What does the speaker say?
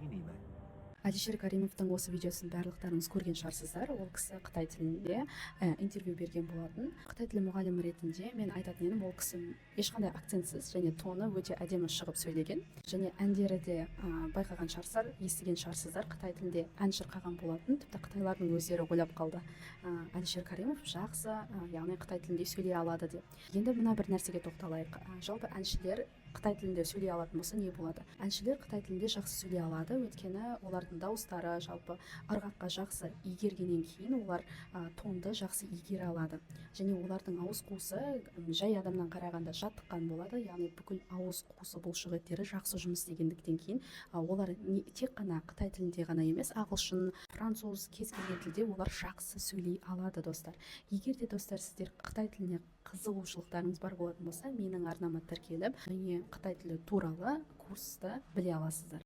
shiny man. Әлишер Каримовтың осы видеосын барлықтарыңыз көрген шығарсыздар. Ол кісі Қытай тілінде интервью берген болатын. Қытай тілі мұғалімі ретінде мен айтатын едім, ол кісі ешқандай акцентсіз және тоны өте әдемі шығып сөйлеген. Және әндері де байқаған шығарсыздар, естіген шығарсыздар, Қытай тілінде ән шырқаған болатын. Тіпті қытайлардың өздері ойлап қалды, Әлишер Каримов жақсы, яғни Қытай тілінде сөйлей алады деп. Енді мына бір нәрсеге тоқталайық. Жалпы әншілер Қытай тілінде сөйлей алатын болса не болады? Әншілер Қытай тілінде жақсы сөйлей алады, өйткені олардың дауыстары жалпы ырғаққа жақсы игергеннен кейін олар тонды жақсы игере алады. Және олардың ауыз қуысы жай адамнан қарағанда жаттыққан болады, яғни бүкіл ауыз қуысы бұлшық еттері жақсы жұмыс істегендіктен кейін олар тек қана Қытай тілінде ғана емес, ағылшын, француз, кез келген тілде олар жақсы сөйлей алады, достар. Егер де достар сіздер Қытай тіліне қызығушылықтарыңыз бар болатын болса, менің арнама тіркеліп, Қытай тілі туралы курсты біле аласыздар.